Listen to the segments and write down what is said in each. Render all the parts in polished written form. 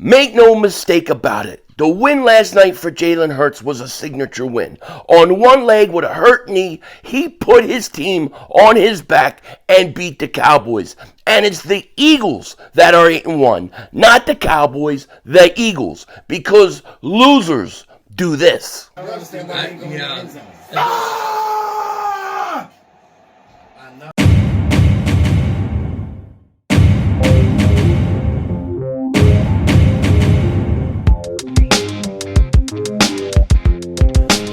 Make no mistake about it. The win last night for Jalen Hurts was a signature win. On one leg with a hurt knee, he put his team on his back and beat the Cowboys. And it's the Eagles that are 8-1, not the Cowboys, the Eagles. Because losers do this.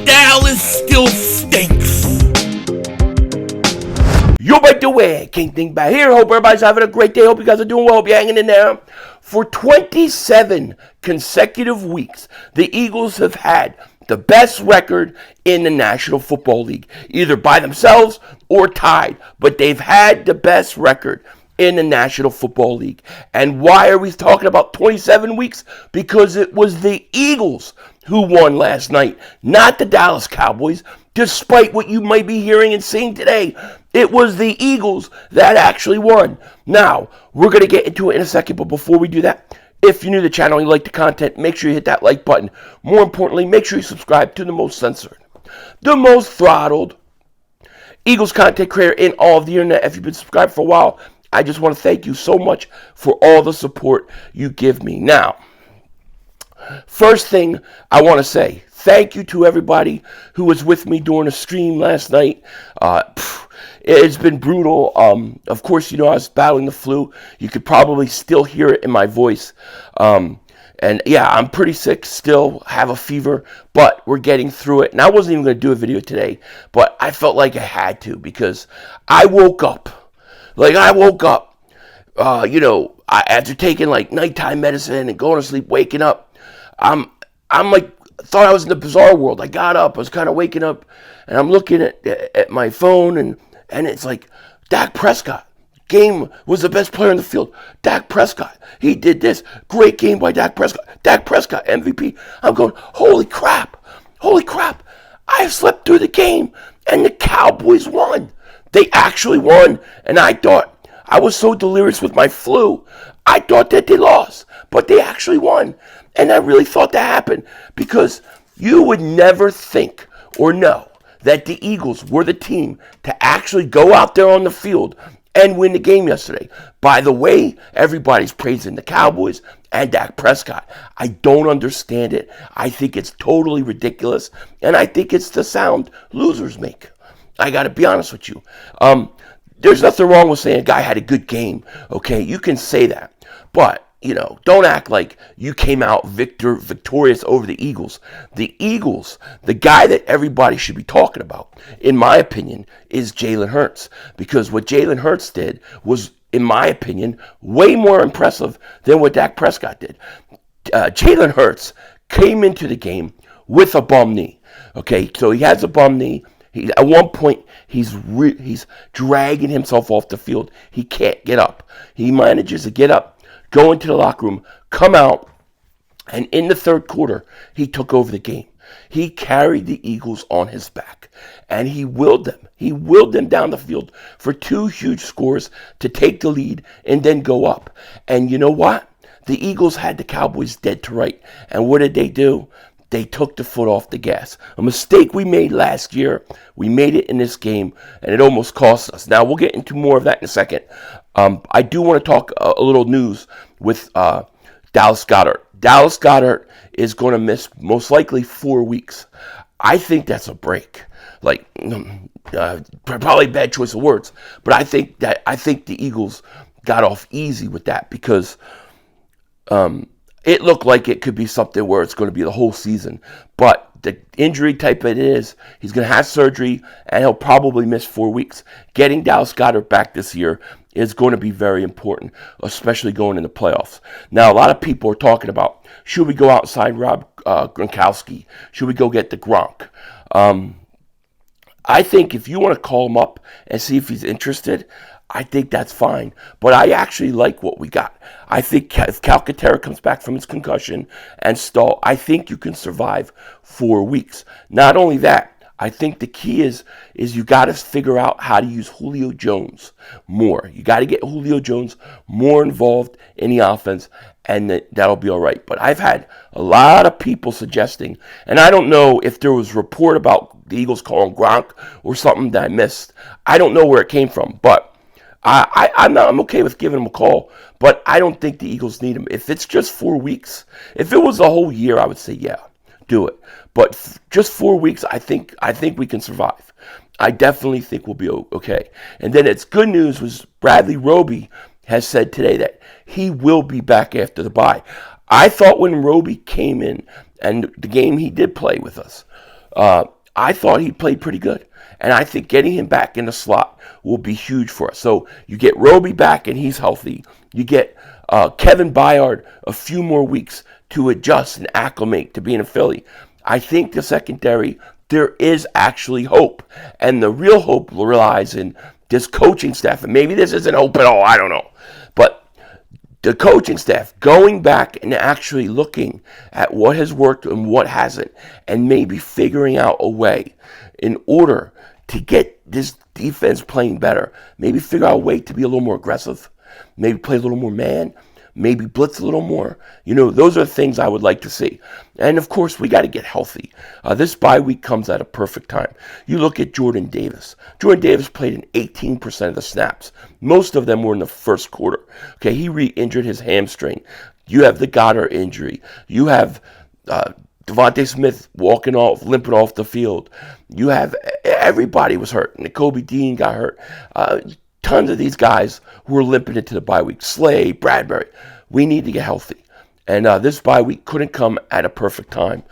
Dallas still stinks. Yo, by the way, King Dingbat here. Hope everybody's having a great day. Hope you guys are doing well. Hope you're hanging in there. For 27 consecutive weeks, the Eagles have had the best record in the National Football League, either by themselves or tied. But they've had the best record in the National Football League. And why are we talking about 27 weeks? Because it was the Eagles who won last night, not the Dallas Cowboys. Despite what you might be hearing and seeing today, it was the Eagles that actually won. Now, we're going to get into it in a second, but before we do that, if you're new to the channel and you like the content, make sure you hit that like button. More importantly, make sure you subscribe to the most censored, the most throttled Eagles content creator in all of the internet. If you've been subscribed for a while, I just want to thank you so much for all the support you give me. Now, first thing I want to say, thank you to everybody who was with me during the stream last night. It's been brutal. Of course, you know, I was battling the flu. You could probably still hear it in my voice. And yeah, I'm pretty sick, still have a fever, but we're getting through it. And I wasn't even going to do a video today, but I felt like I had to because I woke up. After taking like nighttime medicine and going to sleep, waking up, I'm like, thought I was in the bizarre world. I got up, I was kind of waking up, and I'm looking at my phone, and it's like, Dak Prescott, was the best player in the field. Dak Prescott, he did this. Great game by Dak Prescott. Dak Prescott, MVP. I'm going, holy crap. I slept through the game, and the Cowboys won. They actually won, and I thought, I was so delirious with my flu, I thought that they lost, but they actually won. And I really thought that happened because you would never think or know that the Eagles were the team to actually go out there on the field and win the game yesterday. By the way, everybody's praising the Cowboys and Dak Prescott. I don't understand it. I think it's totally ridiculous, and I think it's the sound losers make. I got to be honest with you. There's nothing wrong with saying a guy had a good game. Okay, you can say that, but you know, don't act like you came out victorious over the Eagles. The Eagles, the guy that everybody should be talking about, in my opinion, is Jalen Hurts. Because what Jalen Hurts did was, in my opinion, way more impressive than what Dak Prescott did. Jalen Hurts came into the game with a bum knee. Okay, so he has a bum knee. At one point, he's dragging himself off the field. He can't get up. He manages to get up, go into the locker room, come out, and in the third quarter, he took over the game. He carried the Eagles on his back, and he willed them. He willed them down the field for 2 huge scores to take the lead and then go up. And you know what? The Eagles had the Cowboys dead to right. And what did they do? They took the foot off the gas. A mistake we made last year. We made it in this game, and it almost cost us. Now, we'll get into more of that in a second. I do want to talk a little news with Dallas Goedert. Dallas Goedert is going to miss most likely 4 weeks. I think that's a break. Probably a bad choice of words, but I think the Eagles got off easy with that because it looked like it could be something where it's going to be the whole season. But the injury type it is, he's going to have surgery, and he'll probably miss 4 weeks. Getting Dallas Goedert back this year is going to be very important, especially going in the playoffs. Now, a lot of people are talking about, should we go outside Rob Gronkowski? Should we go get the Gronk? I think if you want to call him up and see if he's interested, I think that's fine. But I actually like what we got. I think if Calcaterra comes back from his concussion and Stahl, I think you can survive 4 weeks. Not only that, I think the key is you got to figure out how to use Julio Jones more. You got to get Julio Jones more involved in the offense, and that'll be all right. But I've had a lot of people suggesting, and I don't know if there was a report about the Eagles calling Gronk or something that I missed. I don't know where it came from, but I'm okay with giving him a call, but I don't think the Eagles need him. If it's just 4 weeks, if it was a whole year, I would say, yeah, do it. But just 4 weeks, I think we can survive. I definitely think we'll be okay. And then it's good news was Bradley Roby has said today that he will be back after the bye. I thought when Roby came in and the game he did play with us, I thought he played pretty good. And I think getting him back in the slot will be huge for us. So you get Roby back and he's healthy. You get Kevin Byard a few more weeks to adjust and acclimate to being in Philly. I think the secondary, there is actually hope. And the real hope relies in this coaching staff. And maybe this isn't hope at all, I don't know. But the coaching staff going back and actually looking at what has worked and what hasn't, and maybe figuring out a way in order to get this defense playing better. Maybe figure out a way to be a little more aggressive. Maybe play a little more man. Maybe blitz a little more. Those are things I would like to see. And, of course, we got to get healthy. This bye week comes at a perfect time. You look at Jordan Davis. Jordan Davis played in 18% of the snaps. Most of them were in the first quarter. Okay, he re-injured his hamstring. You have the Goedert injury. You have Devontae Smith limping off the field. You have everybody was hurt. Nakobe Dean got hurt. Tons of these guys who were limping into the bye week. Slay, Bradbury. We need to get healthy. And this bye week couldn't come at a perfect time.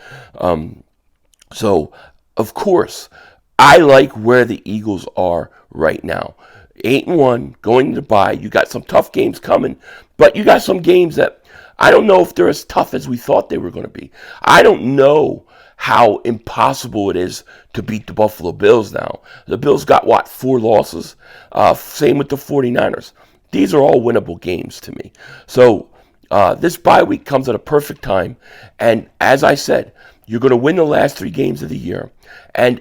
So, of course, I like where the Eagles are right now. 8-1, going to bye. You got some tough games coming, but you got some games that I don't know if they're as tough as we thought they were going to be. I don't know how impossible it is to beat the Buffalo Bills now. The Bills got, 4 losses? Same with the 49ers. These are all winnable games to me. So this bye week comes at a perfect time. And as I said, you're going to win the last 3 games of the year. And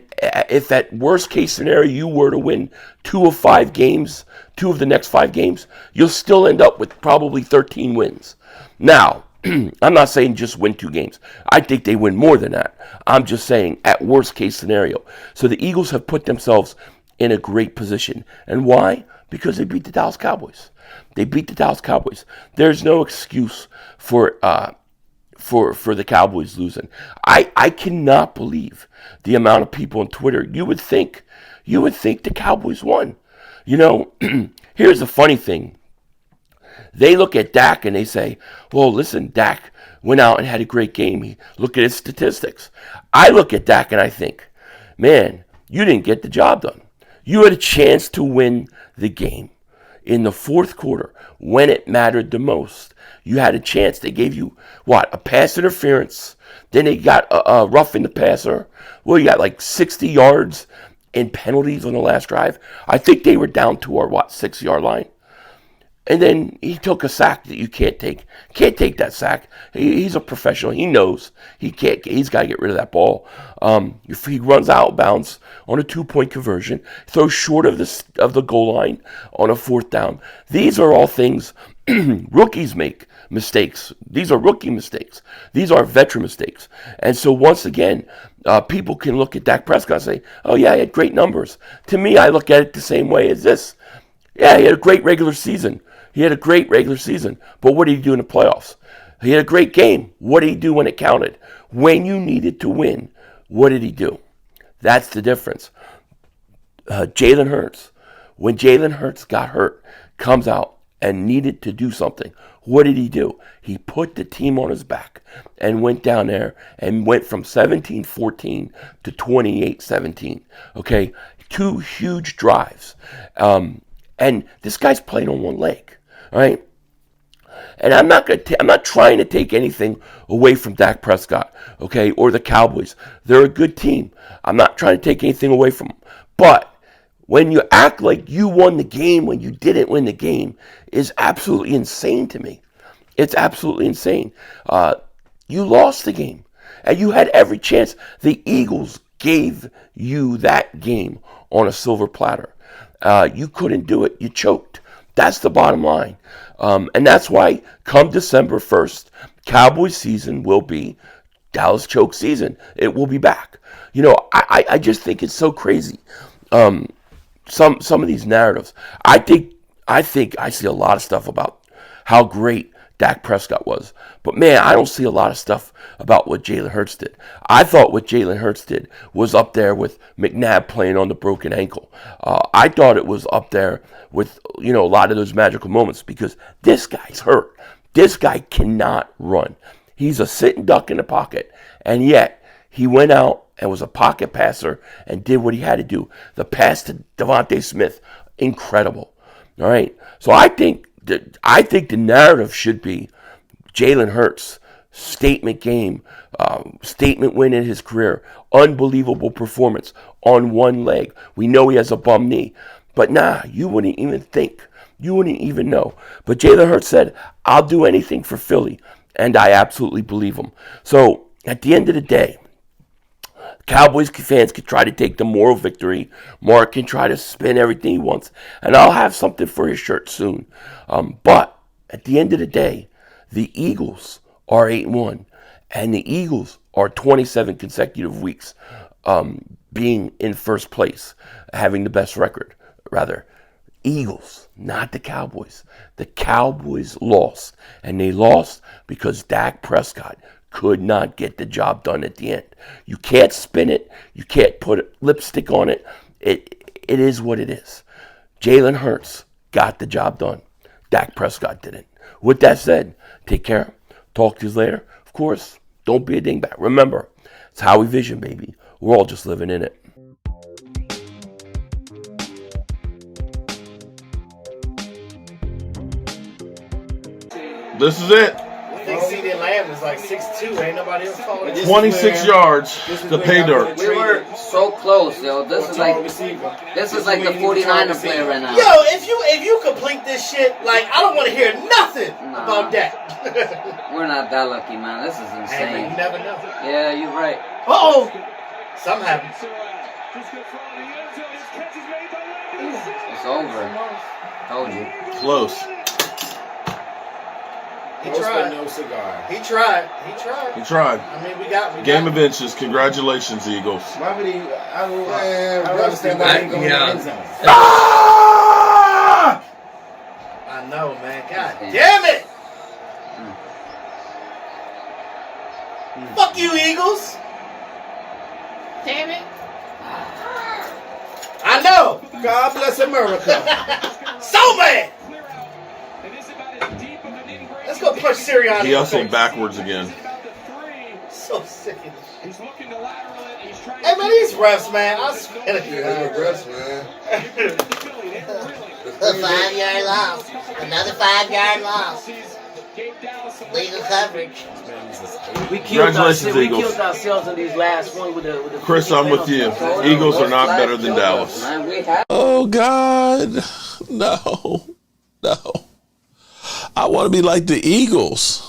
if at worst case scenario you were to win 2 of the next 5 games, you'll still end up with probably 13 wins. Now, I'm not saying just win 2 games. I think they win more than that. I'm just saying at worst case scenario. So the Eagles have put themselves in a great position. And why? Because they beat the Dallas Cowboys. They beat the Dallas Cowboys. There's no excuse for the Cowboys losing. I cannot believe the amount of people on Twitter. You would think the Cowboys won. Here's the funny thing. They look at Dak and they say, well, listen, Dak went out and had a great game. Look at his statistics. I look at Dak and I think, man, you didn't get the job done. You had a chance to win the game in the fourth quarter when it mattered the most. You had a chance. They gave you, a pass interference. Then they got roughing the passer. Well, you got like 60 yards in penalties on the last drive. I think they were down to our, 6-yard line. And then he took a sack that you can't take. Can't take that sack. He's a professional. He knows he can't. He's got to get rid of that ball. If he runs out of bounds on a 2-point conversion, throws short of the goal line on a 4th down. These are all things rookies make mistakes. These are rookie mistakes. These are veteran mistakes. And so once again, people can look at Dak Prescott and say, "Oh yeah, he had great numbers." To me, I look at it the same way as this. Yeah, he had a great regular season. But what did he do in the playoffs? He had a great game. What did he do when it counted? When you needed to win, what did he do? That's the difference. Jalen Hurts. When Jalen Hurts got hurt, comes out and needed to do something, what did he do? He put the team on his back and went down there and went from 17-14 to 28-17. Okay? 2 huge drives. And this guy's playing on one leg. All right, and I'm not trying to take anything away from Dak Prescott, okay, or the Cowboys. They're a good team. I'm not trying to take anything away from them. But when you act like you won the game when you didn't win the game is absolutely insane to me. It's absolutely insane. You lost the game, and you had every chance. The Eagles gave you that game on a silver platter. You couldn't do it. You choked. That's the bottom line. And that's why come December 1st, Cowboys season will be Dallas choke season. It will be back. I just think it's so crazy. Some of these narratives. I think I see a lot of stuff about how great Dak Prescott was. But man, I don't see a lot of stuff about what Jalen Hurts did. I thought what Jalen Hurts did was up there with McNabb playing on the broken ankle. I thought it was up there with, a lot of those magical moments because this guy's hurt. This guy cannot run. He's a sitting duck in the pocket. And yet, he went out and was a pocket passer and did what he had to do. The pass to Devontae Smith, incredible. All right? So I think the narrative should be Jalen Hurts, statement game, statement win in his career, unbelievable performance on one leg. We know he has a bum knee, but you wouldn't even think. You wouldn't even know. But Jalen Hurts said, I'll do anything for Philly, and I absolutely believe him. So at the end of the day, Cowboys fans can try to take the moral victory. Mark can try to spin everything he wants. And I'll have something for his shirt soon. But at the end of the day, the Eagles are 8-1. And the Eagles are 27 consecutive weeks being in first place, having the best record. Rather, Eagles, not the Cowboys. The Cowboys lost. And they lost because Dak Prescott could not get the job done at the end. You can't spin it. You can't put lipstick on it. It is what it is. Jalen Hurts got the job done. Dak Prescott didn't. With that said, take care. Talk to you later. Of course, don't be a dingbat. Remember, it's how we vision, baby. We're all just living in it. This is it. I think CeeDee Lamb is like 6'2". Ain't nobody else taller. 26 yards to pay dirt. We were so close, yo. This is like the 49er player right now. Yo, if you complete this shit, like I don't want to hear nothing about that. We're not that lucky, man. This is insane. Hey, you never know. Yeah, you're right. Uh-oh. Something happened. It's over. Told you. Close. He tried. No cigar. He tried. He tried. I mean, we got Game of inches. Congratulations, Eagles. Why would he? I don't understand why he didn't go in the end zone. Ah! I know, man. God damn it! Fuck you, Eagles. Damn it. I know. God bless America. So mad. Let's go push Sirianni. He hustled backwards again. So sick of this shit. Hey, man, these refs, man. I swear to God. Refs, man. A 5-yard loss. Another 5-yard loss. Legal coverage. Congratulations, We Eagles. killed ourselves in these last one with the Chris, I'm with you. Eagles are not better than Dallas. Oh, God. No. I want to be like the Eagles.